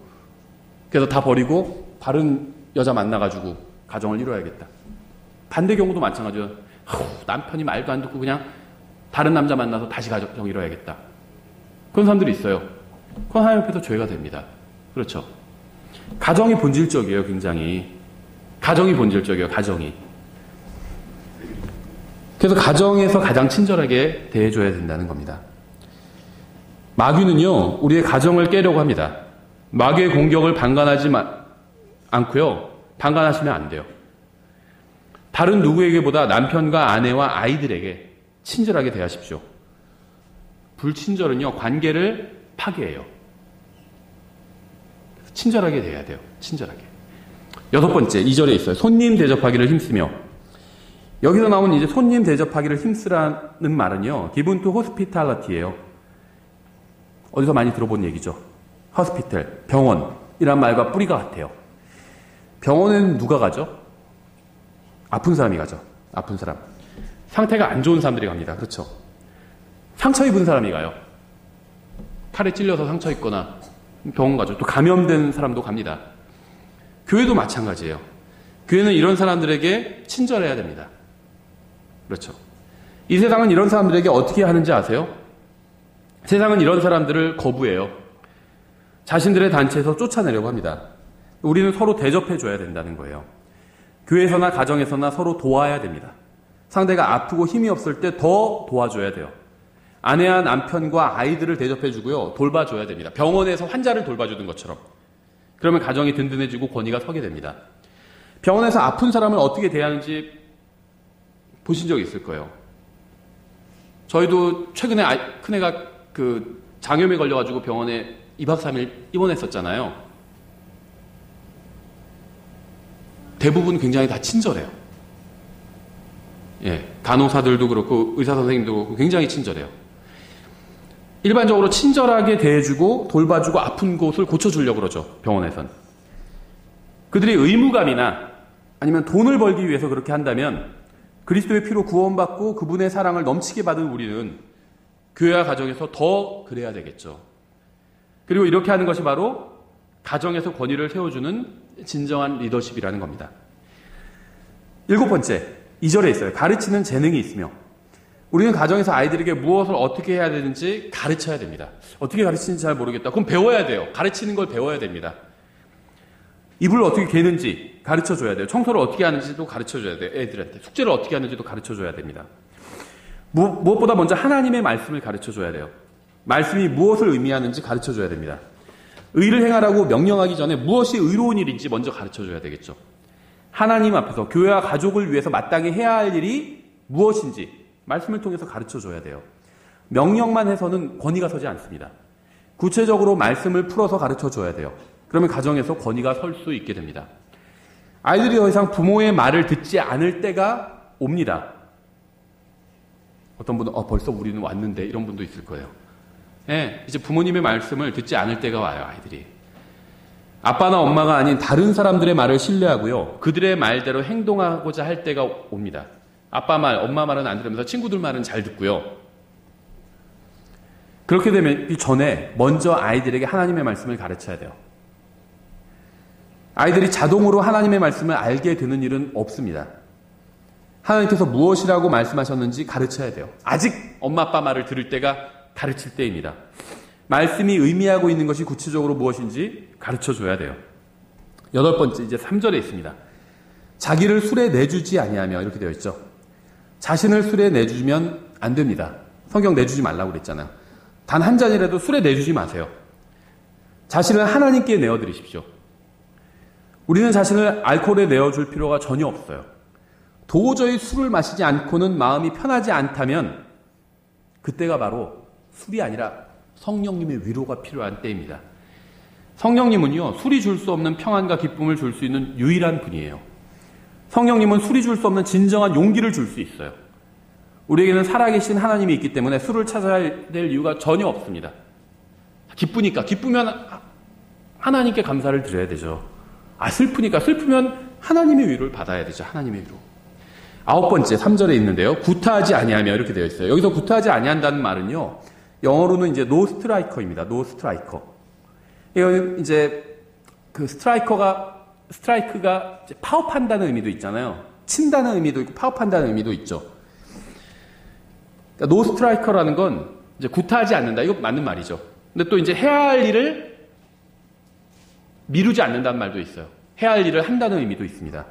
그래서 다 버리고 바른 여자 만나가지고 가정을 이루어야겠다. 반대 경우도 마찬가지예요. 남편이 말도 안 듣고 그냥 다른 남자 만나서 다시 가정 이루어야겠다. 그런 사람들이 있어요. 그건 하나님 앞에서 죄가 됩니다. 그렇죠? 가정이 본질적이에요, 굉장히. 가정이 본질적이에요, 가정이. 그래서 가정에서 가장 친절하게 대해줘야 된다는 겁니다. 마귀는요, 우리의 가정을 깨려고 합니다. 마귀의 공격을 방관하지 않고요, 방관하시면 안 돼요. 다른 누구에게보다 남편과 아내와 아이들에게 친절하게 대하십시오. 불친절은요, 관계를 파괴해요. 친절하게 대해야 돼요. 친절하게. 6번째, 2절에 있어요. 손님 대접하기를 힘쓰며. 여기서 나온 이제 손님 대접하기를 힘쓰라는 말은요, given to hospitality예요. 어디서 많이 들어본 얘기죠. hospital, 병원이란 말과 뿌리가 같아요. 병원에는 누가 가죠? 아픈 사람이 가죠. 아픈 사람. 상태가 안 좋은 사람들이 갑니다. 그렇죠? 상처 입은 사람이 가요. 칼에 찔려서 상처 입거나 병원 가죠. 또 감염된 사람도 갑니다. 교회도 마찬가지예요. 교회는 이런 사람들에게 친절해야 됩니다. 그렇죠? 이 세상은 이런 사람들에게 어떻게 하는지 아세요? 세상은 이런 사람들을 거부해요. 자신들의 단체에서 쫓아내려고 합니다. 우리는 서로 대접해줘야 된다는 거예요. 교회에서나 가정에서나 서로 도와야 됩니다. 상대가 아프고 힘이 없을 때 더 도와줘야 돼요. 아내와 남편과 아이들을 대접해주고요, 돌봐줘야 됩니다. 병원에서 환자를 돌봐주는 것처럼. 그러면 가정이 든든해지고 권위가 서게 됩니다. 병원에서 아픈 사람을 어떻게 대하는지 보신 적 있을 거예요. 저희도 최근에 큰애가 장염에 걸려가지고 병원에 2박 3일 입원했었잖아요. 대부분 굉장히 다 친절해요. 예, 간호사들도 그렇고 의사 선생님도 그렇고 굉장히 친절해요. 일반적으로 친절하게 대해주고 돌봐주고 아픈 곳을 고쳐주려고 그러죠. 병원에선. 그들이 의무감이나 아니면 돈을 벌기 위해서 그렇게 한다면 그리스도의 피로 구원받고 그분의 사랑을 넘치게 받은 우리는 교회와 가정에서 더 그래야 되겠죠. 그리고 이렇게 하는 것이 바로 가정에서 권위를 세워주는 진정한 리더십이라는 겁니다. 7번째, 2절에 있어요. 가르치는 재능이 있으며. 우리는 가정에서 아이들에게 무엇을 어떻게 해야 되는지 가르쳐야 됩니다. 어떻게 가르치는지 잘 모르겠다. 그럼 배워야 돼요. 가르치는 걸 배워야 됩니다. 이불을 어떻게 개는지 가르쳐줘야 돼요. 청소를 어떻게 하는지도 가르쳐줘야 돼요. 애들한테. 숙제를 어떻게 하는지도 가르쳐줘야 됩니다. 무엇보다 먼저 하나님의 말씀을 가르쳐줘야 돼요. 말씀이 무엇을 의미하는지 가르쳐줘야 됩니다. 의를 행하라고 명령하기 전에 무엇이 의로운 일인지 먼저 가르쳐줘야 되겠죠. 하나님 앞에서 교회와 가족을 위해서 마땅히 해야 할 일이 무엇인지 말씀을 통해서 가르쳐줘야 돼요. 명령만 해서는 권위가 서지 않습니다. 구체적으로 말씀을 풀어서 가르쳐줘야 돼요. 그러면 가정에서 권위가 설 수 있게 됩니다. 아이들이 더 이상 부모의 말을 듣지 않을 때가 옵니다. 어떤 분은 벌써 우리는 왔는데 이런 분도 있을 거예요. 예, 이제 부모님의 말씀을 듣지 않을 때가 와요. 아이들이. 아빠나 엄마가 아닌 다른 사람들의 말을 신뢰하고요. 그들의 말대로 행동하고자 할 때가 옵니다. 아빠 말, 엄마 말은 안 들으면서 친구들 말은 잘 듣고요. 그렇게 되면 이 전에 먼저 아이들에게 하나님의 말씀을 가르쳐야 돼요. 아이들이 자동으로 하나님의 말씀을 알게 되는 일은 없습니다. 하나님께서 무엇이라고 말씀하셨는지 가르쳐야 돼요. 아직 엄마 아빠 말을 들을 때가 가르칠 때입니다. 말씀이 의미하고 있는 것이 구체적으로 무엇인지 가르쳐줘야 돼요. 8번째, 이제 3절에 있습니다. 자기를 술에 내주지 아니하며 이렇게 되어 있죠. 자신을 술에 내주면 안 됩니다. 성경 내주지 말라고 그랬잖아요. 단 한 잔이라도 술에 내주지 마세요. 자신을 하나님께 내어드리십시오. 우리는 자신을 알코올에 내어줄 필요가 전혀 없어요. 도저히 술을 마시지 않고는 마음이 편하지 않다면 그때가 바로 술이 아니라 성령님의 위로가 필요한 때입니다. 성령님은요, 술이 줄 수 없는 평안과 기쁨을 줄 수 있는 유일한 분이에요. 성령님은 술이 줄 수 없는 진정한 용기를 줄 수 있어요. 우리에게는 살아계신 하나님이 있기 때문에 술을 찾아야 될 이유가 전혀 없습니다. 기쁘니까, 기쁘면 하나님께 감사를 드려야 되죠. 슬프니까, 슬프면 하나님의 위로를 받아야 되죠. 하나님의 위로. 9번째, 3절에 있는데요. 구타하지 아니하며 이렇게 되어 있어요. 여기서 구타하지 아니한다는 말은요, 영어로는 이제 노 스트라이커입니다. 노 스트라이커. 이거는 이제 그 스트라이크가 이제 파업한다는 의미도 있잖아요. 친다는 의미도 있고 파업한다는 의미도 있죠. 그러니까 노 스트라이커라는 건 이제 구타하지 않는다. 이거 맞는 말이죠. 근데 또 이제 해야 할 일을 미루지 않는다는 말도 있어요. 해야 할 일을 한다는 의미도 있습니다.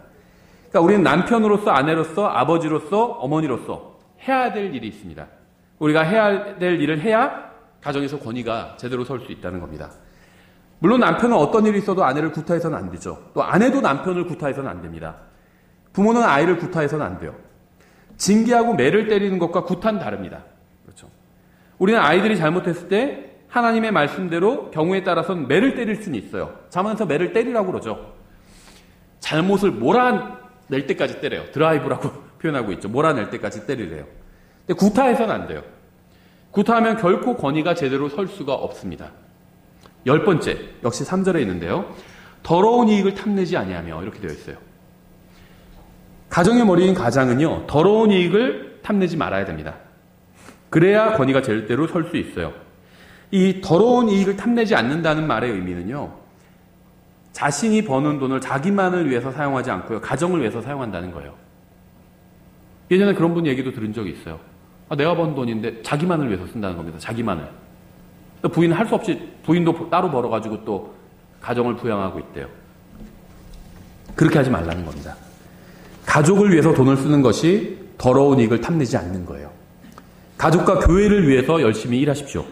그러니까 우리는 남편으로서, 아내로서, 아버지로서, 어머니로서 해야 될 일이 있습니다. 우리가 해야 될 일을 해야 가정에서 권위가 제대로 설 수 있다는 겁니다. 물론 남편은 어떤 일이 있어도 아내를 구타해서는 안 되죠. 또 아내도 남편을 구타해서는 안 됩니다. 부모는 아이를 구타해서는 안 돼요. 징계하고 매를 때리는 것과 구타는 다릅니다. 그렇죠. 우리는 아이들이 잘못했을 때 하나님의 말씀대로 경우에 따라서는 매를 때릴 수는 있어요. 자면서 매를 때리라고 그러죠. 잘못을 몰아낼 때까지 때려요. 드라이브라고 표현하고 있죠. 몰아낼 때까지 때리래요. 근데 구타해서는 안 돼요. 구타하면 결코 권위가 제대로 설 수가 없습니다. 10번째, 역시 3절에 있는데요. 더러운 이익을 탐내지 아니하며 이렇게 되어 있어요. 가정의 머리인 가장은요, 더러운 이익을 탐내지 말아야 됩니다. 그래야 권위가 제대로 설 수 있어요. 이 더러운 이익을 탐내지 않는다는 말의 의미는요, 자신이 버는 돈을 자기만을 위해서 사용하지 않고요, 가정을 위해서 사용한다는 거예요. 예전에 그런 분 얘기도 들은 적이 있어요. 내가 번 돈인데 자기만을 위해서 쓴다는 겁니다. 자기만을. 부인은 할 수 없이 부인도 따로 벌어가지고 또 가정을 부양하고 있대요. 그렇게 하지 말라는 겁니다. 가족을 위해서 돈을 쓰는 것이 더러운 이익을 탐내지 않는 거예요. 가족과 교회를 위해서 열심히 일하십시오.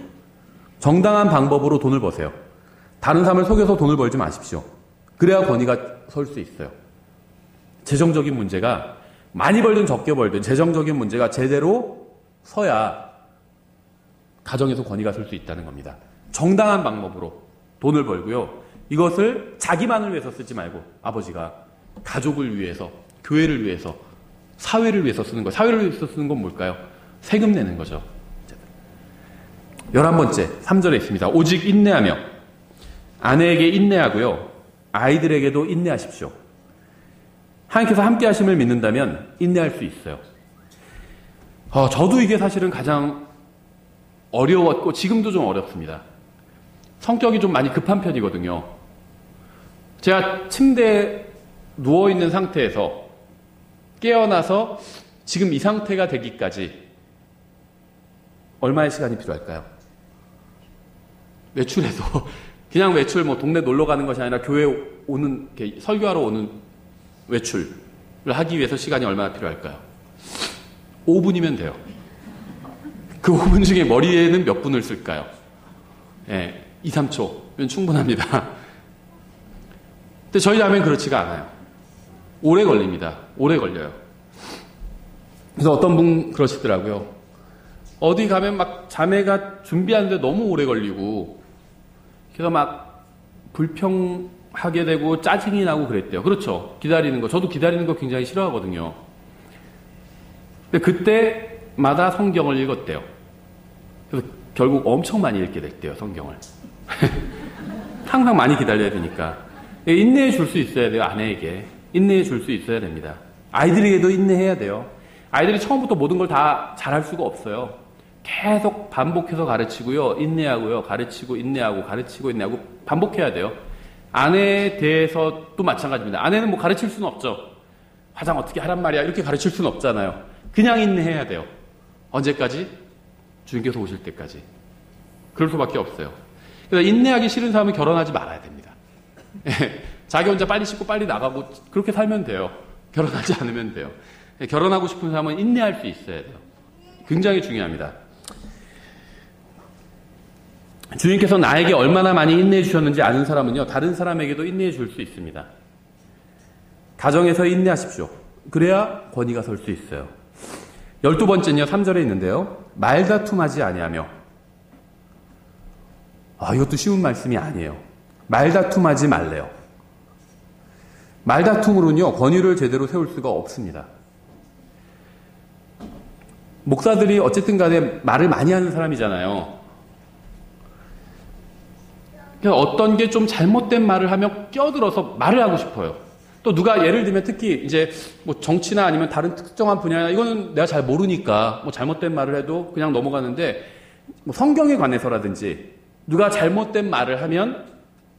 정당한 방법으로 돈을 버세요. 다른 사람을 속여서 돈을 벌지 마십시오. 그래야 권위가 설 수 있어요. 재정적인 문제가 많이 벌든 적게 벌든 재정적인 문제가 제대로 서야 가정에서 권위가 설 수 있다는 겁니다. 정당한 방법으로 돈을 벌고요. 이것을 자기만을 위해서 쓰지 말고 아버지가 가족을 위해서, 교회를 위해서, 사회를 위해서 쓰는 거. 사회를 위해서 쓰는 건 뭘까요? 세금 내는 거죠. 11번째, 3절에 있습니다. 오직 인내하며 아내에게 인내하고요. 아이들에게도 인내하십시오. 하나님께서 함께 하심을 믿는다면 인내할 수 있어요. 저도 이게 사실은 가장 어려웠고 지금도 좀 어렵습니다. 성격이 좀 많이 급한 편이거든요. 제가 침대에 누워있는 상태에서 깨어나서 지금 이 상태가 되기까지 얼마의 시간이 필요할까요? 외출해서 그냥 외출 동네 놀러 가는 것이 아니라 교회 오는 설교하러 오는 외출을 하기 위해서 시간이 얼마나 필요할까요? 5분이면 돼요. 그 5분 중에 머리에는 몇 분을 쓸까요? 2, 3초면 충분합니다. 근데 저희 자매는 그렇지가 않아요. 오래 걸립니다. 오래 걸려요. 그래서 어떤 분 그러시더라고요. 어디 가면 막 자매가 준비하는데 너무 오래 걸리고 그래서 막 불평하게 되고 짜증이 나고 그랬대요. 그렇죠. 기다리는 거. 저도 기다리는 거 굉장히 싫어하거든요. 근데 그때마다 성경을 읽었대요. 그래서 결국 엄청 많이 읽게 됐대요. 성경을. 항상 많이 기다려야 되니까. 인내해 줄 수 있어야 돼요. 아내에게. 인내해 줄 수 있어야 됩니다. 아이들에게도 인내해야 돼요. 아이들이 처음부터 모든 걸 다 잘할 수가 없어요. 계속 반복해서 가르치고요. 인내하고요. 가르치고 인내하고 가르치고 인내하고 반복해야 돼요. 아내에 대해서도 마찬가지입니다. 아내는 가르칠 수는 없죠. 화장 어떻게 하란 말이야 이렇게 가르칠 수는 없잖아요. 그냥 인내해야 돼요. 언제까지? 주님께서 오실 때까지. 그럴 수밖에 없어요. 그래서 인내하기 싫은 사람은 결혼하지 말아야 됩니다. 자기 혼자 빨리 씻고 빨리 나가고 그렇게 살면 돼요. 결혼하지 않으면 돼요. 결혼하고 싶은 사람은 인내할 수 있어야 돼요. 굉장히 중요합니다. 주님께서 나에게 얼마나 많이 인내해 주셨는지 아는 사람은요, 다른 사람에게도 인내해 줄 수 있습니다. 가정에서 인내하십시오. 그래야 권위가 설 수 있어요. 12번째는요, 3절에 있는데요. 말다툼하지 아니하며. 이것도 쉬운 말씀이 아니에요. 말다툼하지 말래요. 말다툼으로는요, 권위를 제대로 세울 수가 없습니다. 목사들이 어쨌든 간에 말을 많이 하는 사람이잖아요. 어떤 게 좀 잘못된 말을 하면 끼어들어서 말을 하고 싶어요. 또 누가 예를 들면 특히 이제 정치나 아니면 다른 특정한 분야나 이거는 내가 잘 모르니까 잘못된 말을 해도 그냥 넘어가는데 성경에 관해서라든지 누가 잘못된 말을 하면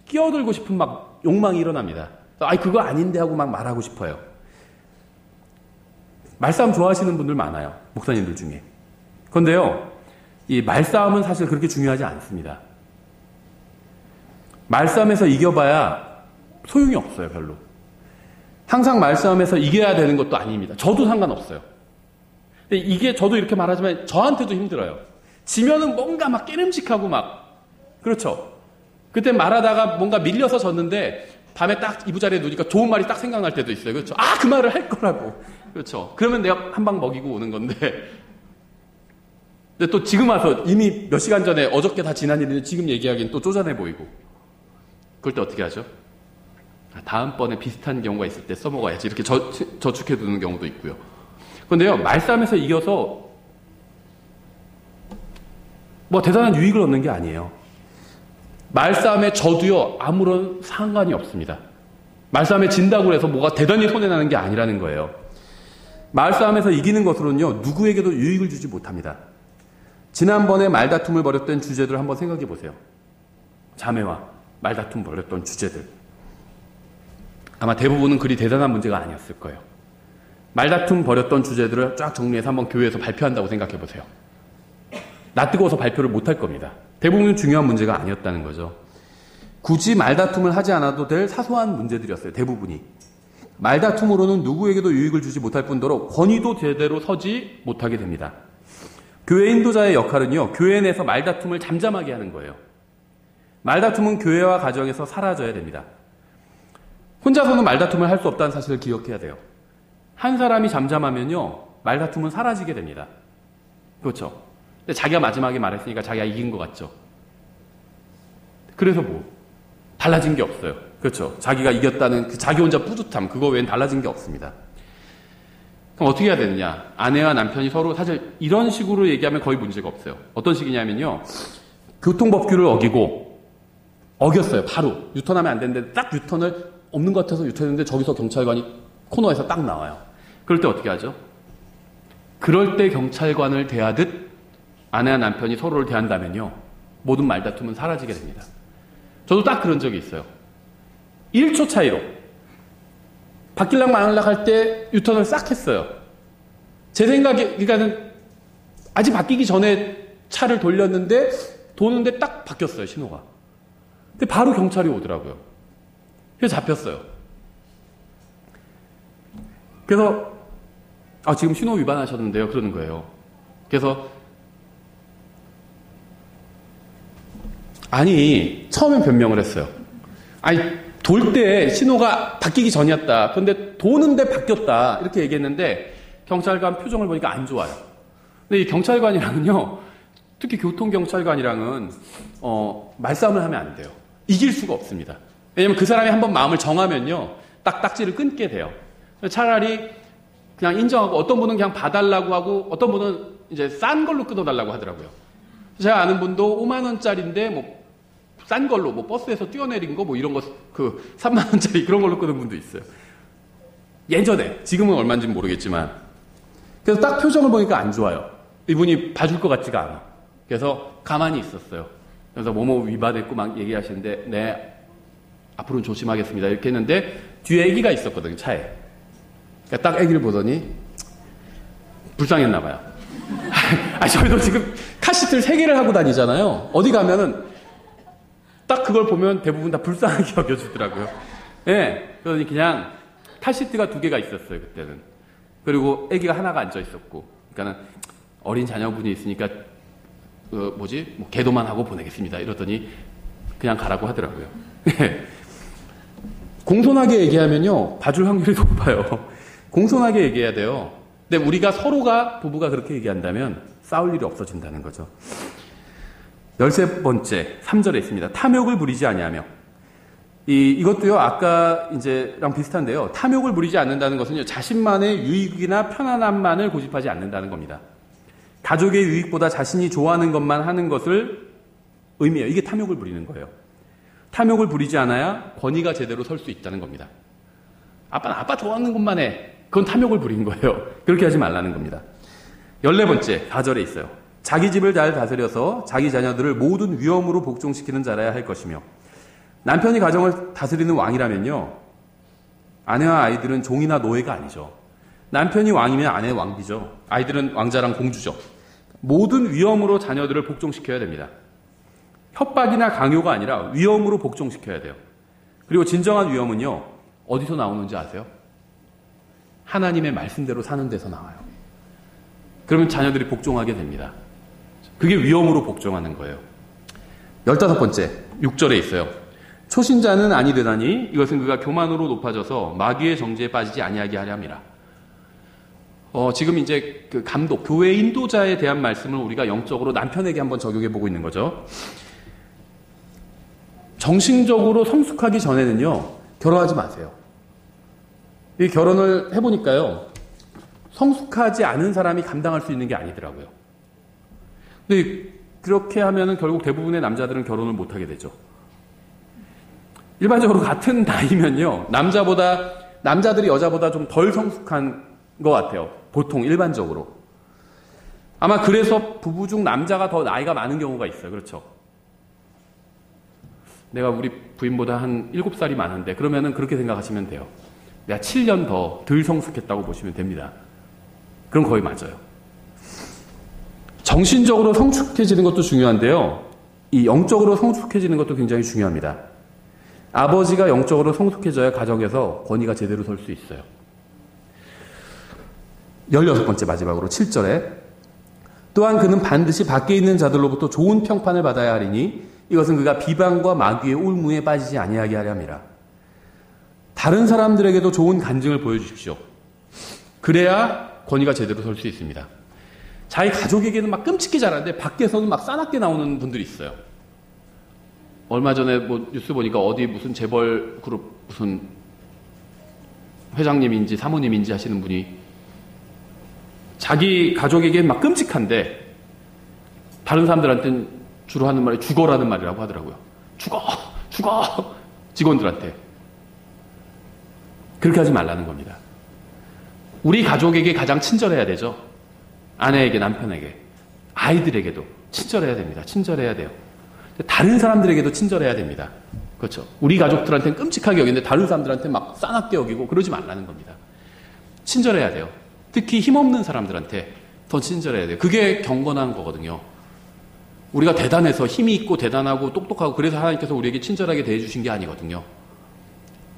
끼어들고 싶은 욕망이 일어납니다. 그거 아닌데 하고 말하고 싶어요. 말싸움 좋아하시는 분들 많아요. 목사님들 중에. 그런데요, 이 말싸움은 사실 그렇게 중요하지 않습니다. 말싸움에서 이겨봐야 소용이 없어요, 별로. 항상 말싸움에서 이겨야 되는 것도 아닙니다. 저도 상관없어요. 근데 이게 저도 이렇게 말하지만 저한테도 힘들어요. 지면은 뭔가 깨름직하고 그렇죠. 그때 말하다가 뭔가 밀려서 졌는데 밤에 딱 이부자리에 누우니까 좋은 말이 딱 생각날 때도 있어요. 그렇죠. 그 말을 할 거라고. 그렇죠. 그러면 내가 한 방 먹이고 오는 건데. 근데 또 지금 와서 이미 몇 시간 전에 어저께 다 지난 일인데 지금 얘기하기엔 또 쪼잔해 보이고. 그럴 때 어떻게 하죠? 다음번에 비슷한 경우가 있을 때 써먹어야지. 이렇게 저축해 두는 경우도 있고요. 그런데요, 말싸움에서 이겨서 대단한 유익을 얻는 게 아니에요. 말싸움에 져도요, 아무런 상관이 없습니다. 말싸움에 진다고 해서 뭐가 대단히 손해나는 게 아니라는 거예요. 말싸움에서 이기는 것으로는요, 누구에게도 유익을 주지 못합니다. 지난번에 말다툼을 벌였던 주제들 한번 생각해 보세요. 자매와 말다툼 벌였던 주제들. 아마 대부분은 그리 대단한 문제가 아니었을 거예요. 말다툼 벌였던 주제들을 쫙 정리해서 한번 교회에서 발표한다고 생각해 보세요. 낯뜨거워서 발표를 못할 겁니다. 대부분은 중요한 문제가 아니었다는 거죠. 굳이 말다툼을 하지 않아도 될 사소한 문제들이었어요. 대부분이. 말다툼으로는 누구에게도 유익을 주지 못할 뿐더러 권위도 제대로 서지 못하게 됩니다. 교회 인도자의 역할은요, 교회 내에서 말다툼을 잠잠하게 하는 거예요. 말다툼은 교회와 가정에서 사라져야 됩니다. 혼자서는 말다툼을 할 수 없다는 사실을 기억해야 돼요. 한 사람이 잠잠하면요, 말다툼은 사라지게 됩니다. 그렇죠? 근데 자기가 마지막에 말했으니까 자기가 이긴 것 같죠? 그래서 뭐? 달라진 게 없어요. 그렇죠? 자기가 이겼다는 그 자기 혼자 뿌듯함, 그거 외엔 달라진 게 없습니다. 그럼 어떻게 해야 되느냐? 아내와 남편이 서로 사실 이런 식으로 얘기하면 거의 문제가 없어요. 어떤 식이냐면요, 교통법규를 어겼어요. 바로. 유턴하면 안 되는데 딱 유턴을 없는 것 같아서 유턴했는데 저기서 경찰관이 코너에서 딱 나와요. 그럴 때 어떻게 하죠? 그럴 때 경찰관을 대하듯 아내와 남편이 서로를 대한다면요, 모든 말다툼은 사라지게 됩니다. 저도 딱 그런 적이 있어요. 1초 차이로 바뀔락 말락할 때 유턴을 싹 했어요. 제 생각에, 그러니까는 아직 바뀌기 전에 차를 돌렸는데 도는데 딱 바뀌었어요, 신호가. 근데 바로 경찰이 오더라고요. 그래서 잡혔어요. 그래서 지금 신호 위반하셨는데요, 그러는 거예요. 그래서 아니, 처음엔 변명을 했어요. 아니, 돌 때 신호가 바뀌기 전이었다. 그런데 도는데 바뀌었다. 이렇게 얘기했는데 경찰관 표정을 보니까 안 좋아요. 근데 이 경찰관이랑은요, 특히 교통경찰관이랑은 말싸움을 하면 안 돼요. 이길 수가 없습니다. 왜냐면 그 사람이 한번 마음을 정하면요, 딱지를 끊게 돼요. 차라리 그냥 인정하고, 어떤 분은 그냥 봐달라고 하고, 어떤 분은 이제 싼 걸로 끊어달라고 하더라고요. 제가 아는 분도 5만 원짜리인데 뭐 싼 걸로, 뭐 버스에서 뛰어내린 거 뭐 이런 거, 그 3만 원짜리 그런 걸로 끊은 분도 있어요. 예전에, 지금은 얼마인지는 모르겠지만. 그래서 딱 표정을 보니까 안 좋아요. 이분이 봐줄 것 같지가 않아. 그래서 가만히 있었어요. 그래서 뭐뭐 위반했고 막 얘기하시는데, 네, 앞으로는 조심하겠습니다. 이렇게 했는데 뒤에 애기가 있었거든요, 차에. 그러니까 딱 애기를 보더니 불쌍했나 봐요. 저희도 지금 카시트를 3개를 하고 다니잖아요. 어디 가면은 딱 그걸 보면 대부분 다 불쌍하게 여겨주더라고요. 예. 그러니 그냥 카시트가 2개가 있었어요, 그때는. 그리고 애기가 하나가 앉아 있었고. 그러니까는 어린 자녀분이 있으니까 뭐 계도만 하고 보내겠습니다. 이러더니 그냥 가라고 하더라고요. 예. 공손하게 얘기하면요, 봐줄 확률이 높아요. 공손하게 얘기해야 돼요. 근데 우리가 부부가 그렇게 얘기한다면 싸울 일이 없어진다는 거죠. 13번째, 3절에 있습니다. 탐욕을 부리지 아니하며. 이것도요, 아까 이제랑 비슷한데요. 탐욕을 부리지 않는다는 것은요, 자신만의 유익이나 편안함만을 고집하지 않는다는 겁니다. 가족의 유익보다 자신이 좋아하는 것만 하는 것을 의미해요. 이게 탐욕을 부리는 거예요. 탐욕을 부리지 않아야 권위가 제대로 설 수 있다는 겁니다. 아빠는 아빠 좋아하는 것만 해. 그건 탐욕을 부린 거예요. 그렇게 하지 말라는 겁니다. 14번째, 4절에 있어요. 자기 집을 잘 다스려서 자기 자녀들을 모든 위엄으로 복종시키는 자라야 할 것이며, 남편이 가정을 다스리는 왕이라면요, 아내와 아이들은 종이나 노예가 아니죠. 남편이 왕이면 아내는 왕비죠. 아이들은 왕자랑 공주죠. 모든 위엄으로 자녀들을 복종시켜야 됩니다. 협박이나 강요가 아니라 위엄으로 복종시켜야 돼요. 그리고 진정한 위엄은요, 어디서 나오는지 아세요? 하나님의 말씀대로 사는 데서 나와요. 그러면 자녀들이 복종하게 됩니다. 그게 위엄으로 복종하는 거예요. 15번째, 6절에 있어요. 초신자는 아니 되나니 이것은 그가 교만으로 높아져서 마귀의 정죄에 빠지지 아니하게 하려 함이라. 지금 이제 그 감독, 교회 인도자에 대한 말씀을 우리가 영적으로 남편에게 한번 적용해 보고 있는 거죠. 정신적으로 성숙하기 전에는요, 결혼하지 마세요. 이 결혼을 해보니까요, 성숙하지 않은 사람이 감당할 수 있는 게 아니더라고요. 근데 그렇게 하면은 결국 대부분의 남자들은 결혼을 못하게 되죠. 일반적으로 같은 나이면요, 남자들이 여자보다 좀 덜 성숙한 것 같아요. 보통 일반적으로. 아마 그래서 부부 중 남자가 더 나이가 많은 경우가 있어요. 그렇죠? 내가 우리 부인보다 한 7살이 많은데, 그러면은 그렇게 생각하시면 돼요. 내가 7년 더 덜 성숙했다고 보시면 됩니다. 그럼 거의 맞아요. 정신적으로 성숙해지는 것도 중요한데요, 이 영적으로 성숙해지는 것도 굉장히 중요합니다. 아버지가 영적으로 성숙해져야 가정에서 권위가 제대로 설 수 있어요. 16번째, 마지막으로 7절에 또한 그는 반드시 밖에 있는 자들로부터 좋은 평판을 받아야 하리니 이것은 그가 비방과 마귀의 올무에 빠지지 아니하게 하려 함이라. 다른 사람들에게도 좋은 간증을 보여주십시오. 그래야 권위가 제대로 설 수 있습니다. 자기 가족에게는 막 끔찍히 잘하는데 밖에서는 막 싸납게 나오는 분들이 있어요. 얼마 전에 뭐 뉴스 보니까 어디 무슨 재벌 그룹 무슨 회장님인지 사모님인지 하시는 분이 자기 가족에게는 막 끔찍한데 다른 사람들한테는 주로 하는 말이 죽어라는 말이라고 하더라고요. 죽어! 죽어! 직원들한테. 그렇게 하지 말라는 겁니다. 우리 가족에게 가장 친절해야 되죠. 아내에게, 남편에게, 아이들에게도 친절해야 됩니다. 친절해야 돼요. 다른 사람들에게도 친절해야 됩니다. 그렇죠. 우리 가족들한테는 끔찍하게 여기는데 다른 사람들한테 막 싸납게 여기고 그러지 말라는 겁니다. 친절해야 돼요. 특히 힘없는 사람들한테 더 친절해야 돼요. 그게 경건한 거거든요. 우리가 대단해서 힘이 있고 대단하고 똑똑하고 그래서 하나님께서 우리에게 친절하게 대해주신 게 아니거든요.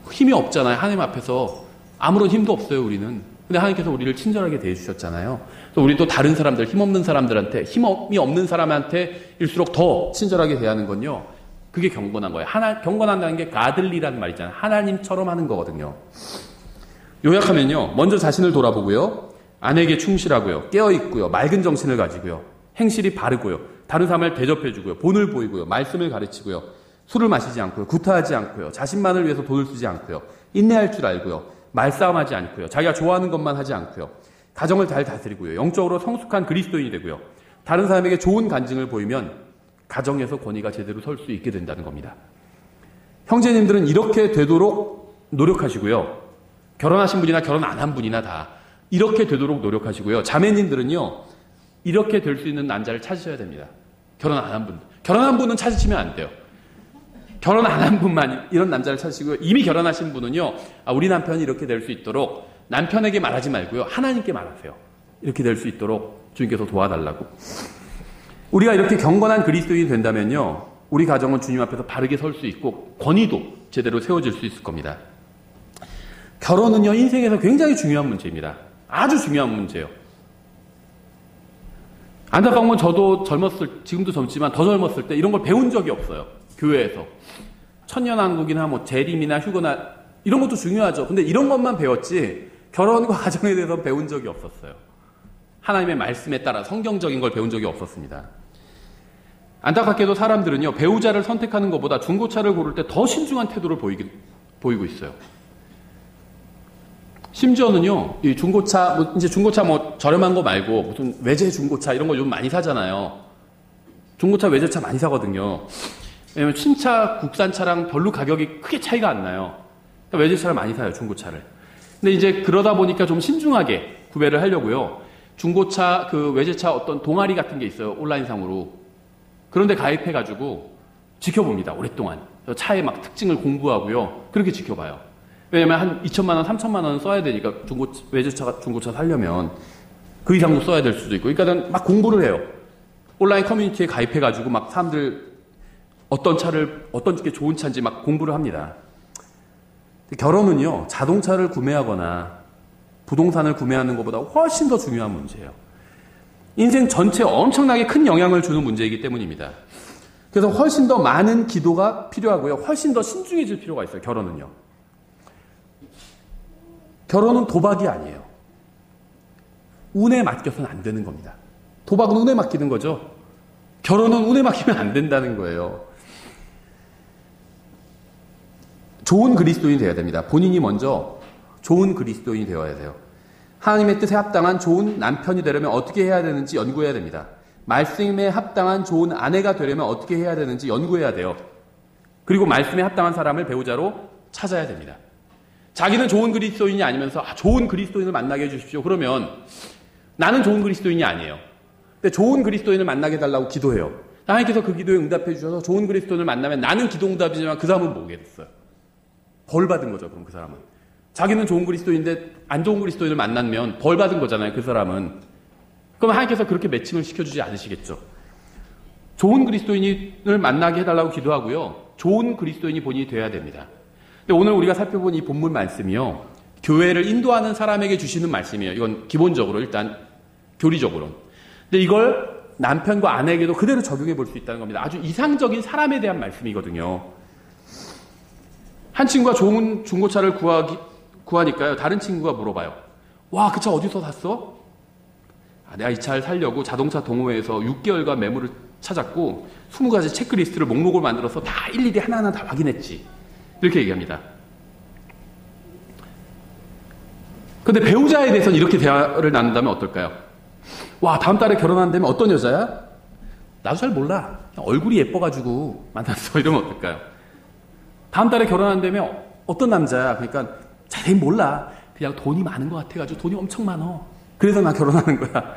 힘이 없잖아요. 하나님 앞에서 아무런 힘도 없어요. 우리는. 근데 하나님께서 우리를 친절하게 대해주셨잖아요. 그래서 우리도 다른 사람들, 힘없는 사람들한테, 힘이 없는 사람한테 일수록 더 친절하게 대하는 건요. 그게 경건한 거예요. 경건한다는 게 가들리라는 말이잖아요. 하나님처럼 하는 거거든요. 요약하면요. 먼저 자신을 돌아보고요. 아내에게 충실하고요. 깨어있고요. 맑은 정신을 가지고요. 행실이 바르고요. 다른 사람을 대접해주고요. 본을 보이고요. 말씀을 가르치고요. 술을 마시지 않고요. 구타하지 않고요. 자신만을 위해서 돈을 쓰지 않고요. 인내할 줄 알고요. 말싸움하지 않고요. 자기가 좋아하는 것만 하지 않고요. 가정을 잘 다스리고요. 영적으로 성숙한 그리스도인이 되고요. 다른 사람에게 좋은 간증을 보이면 가정에서 권위가 제대로 설 수 있게 된다는 겁니다. 형제님들은 이렇게 되도록 노력하시고요. 결혼하신 분이나 결혼 안 한 분이나 다 이렇게 되도록 노력하시고요. 자매님들은요. 이렇게 될 수 있는 남자를 찾으셔야 됩니다. 결혼 안 한 분. 결혼 한 분은 찾으시면 안 돼요. 결혼 안 한 분만 이런 남자를 찾으시고요. 이미 결혼하신 분은요. 우리 남편이 이렇게 될 수 있도록 남편에게 말하지 말고요. 하나님께 말하세요. 이렇게 될 수 있도록 주님께서 도와달라고. 우리가 이렇게 경건한 그리스도인이 된다면요. 우리 가정은 주님 앞에서 바르게 설 수 있고 권위도 제대로 세워질 수 있을 겁니다. 결혼은요. 인생에서 굉장히 중요한 문제입니다. 아주 중요한 문제예요. 안타까운 건 저도 지금도 젊지만 더 젊었을 때 이런 걸 배운 적이 없어요. 교회에서. 천년왕국이나 뭐 재림이나 휴거나 이런 것도 중요하죠. 근데 이런 것만 배웠지 결혼과 가정에 대해서 배운 적이 없었어요. 하나님의 말씀에 따라 성경적인 걸 배운 적이 없었습니다. 안타깝게도 사람들은요. 배우자를 선택하는 것보다 중고차를 고를 때 더 신중한 태도를 보이고 있어요. 심지어는요, 이 중고차, 이제 중고차 저렴한 거 말고 무슨 외제 중고차 이런 거 좀 많이 사잖아요. 중고차, 외제차 많이 사거든요. 왜냐면 신차, 국산차랑 별로 가격이 크게 차이가 안 나요. 그러니까 외제차를 많이 사요, 중고차를. 근데 이제 그러다 보니까 좀 신중하게 구매를 하려고요. 중고차, 외제차 어떤 동아리 같은 게 있어요, 온라인상으로. 그런데 가입해가지고 지켜봅니다, 오랫동안. 차의 막 특징을 공부하고요. 그렇게 지켜봐요. 왜냐면 한 2천만 원, 3천만 원 써야 되니까 중고차 사려면 그 이상도 써야 될 수도 있고. 그러니까 막 공부를 해요. 온라인 커뮤니티에 가입해가지고 막 사람들 어떤 게 좋은 차인지 막 공부를 합니다. 결혼은요, 자동차를 구매하거나 부동산을 구매하는 것보다 훨씬 더 중요한 문제예요. 인생 전체에 엄청나게 큰 영향을 주는 문제이기 때문입니다. 그래서 훨씬 더 많은 기도가 필요하고요. 훨씬 더 신중해질 필요가 있어요, 결혼은요. 결혼은 도박이 아니에요. 운에 맡겨서는 안 되는 겁니다. 도박은 운에 맡기는 거죠. 결혼은 운에 맡기면 안 된다는 거예요. 좋은 그리스도인이 되어야 됩니다. 본인이 먼저 좋은 그리스도인이 되어야 돼요. 하나님의 뜻에 합당한 좋은 남편이 되려면 어떻게 해야 되는지 연구해야 됩니다. 말씀에 합당한 좋은 아내가 되려면 어떻게 해야 되는지 연구해야 돼요. 그리고 말씀에 합당한 사람을 배우자로 찾아야 됩니다. 자기는 좋은 그리스도인이 아니면서 좋은 그리스도인을 만나게 해주십시오. 그러면 나는 좋은 그리스도인이 아니에요. 근데 좋은 그리스도인을 만나게 해달라고 기도해요. 하나님께서 그 기도에 응답해 주셔서 좋은 그리스도인을 만나면 나는 기도 응답이지만 그 사람은 뭐게 됐어요. 벌 받은 거죠. 그럼 그 사람은. 자기는 좋은 그리스도인인데 안 좋은 그리스도인을 만나면 벌 받은 거잖아요. 그 사람은. 그럼 하나님께서 그렇게 매칭을 시켜주지 않으시겠죠. 좋은 그리스도인을 만나게 해달라고 기도하고요. 좋은 그리스도인이 본인이 돼야 됩니다. 근데 오늘 우리가 살펴본 이 본문 말씀이요. 교회를 인도하는 사람에게 주시는 말씀이에요. 이건 기본적으로 일단 교리적으로. 근데 이걸 남편과 아내에게도 그대로 적용해 볼 수 있다는 겁니다. 아주 이상적인 사람에 대한 말씀이거든요. 한 친구가 좋은 중고차를 구하니까요. 다른 친구가 물어봐요. 와, 그 차 어디서 샀어? 내가 이 차를 사려고 자동차 동호회에서 6개월간 매물을 찾았고 20가지 체크리스트를 목록을 만들어서 다 일일이 하나하나 다 확인했지. 이렇게 얘기합니다. 근데 배우자에 대해서는 이렇게 대화를 나눈다면 어떨까요? 와, 다음 달에 결혼한다면 어떤 여자야? 나도 잘 몰라. 얼굴이 예뻐가지고 만났어. 이러면 어떨까요? 다음 달에 결혼한다면 어떤 남자야? 그러니까 자세히 몰라. 그냥 돈이 많은 것 같아가지고 돈이 엄청 많어. 그래서 나 결혼하는 거야.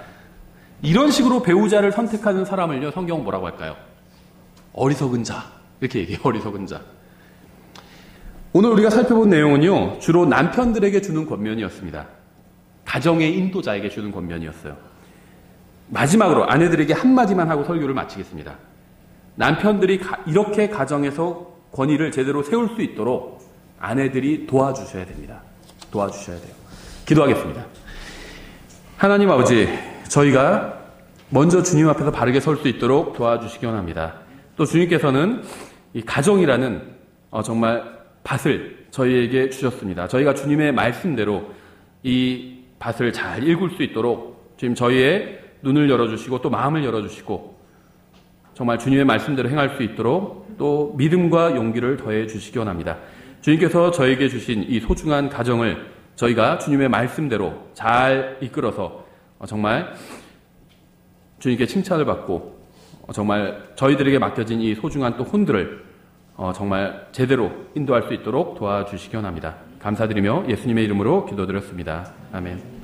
이런 식으로 배우자를 선택하는 사람을요, 성경은 뭐라고 할까요? 어리석은 자. 이렇게 얘기해요. 어리석은 자. 오늘 우리가 살펴본 내용은요, 주로 남편들에게 주는 권면이었습니다. 가정의 인도자에게 주는 권면이었어요. 마지막으로 아내들에게 한마디만 하고 설교를 마치겠습니다. 남편들이 이렇게 가정에서 권위를 제대로 세울 수 있도록 아내들이 도와주셔야 됩니다. 도와주셔야 돼요. 기도하겠습니다. 하나님 아버지, 저희가 먼저 주님 앞에서 바르게 설 수 있도록 도와주시기 원합니다. 또 주님께서는 이 가정이라는 정말 밭을 저희에게 주셨습니다. 저희가 주님의 말씀대로 이 밭을 잘 읽을 수 있도록 지금 저희의 눈을 열어주시고 또 마음을 열어주시고 정말 주님의 말씀대로 행할 수 있도록 또 믿음과 용기를 더해 주시기 원합니다. 주님께서 저에게 주신 이 소중한 가정을 저희가 주님의 말씀대로 잘 이끌어서 정말 주님께 칭찬을 받고 정말 저희들에게 맡겨진 이 소중한 또 혼들을 정말 제대로 인도할 수 있도록 도와주시기 원합니다. 감사드리며 예수님의 이름으로 기도드렸습니다. 아멘.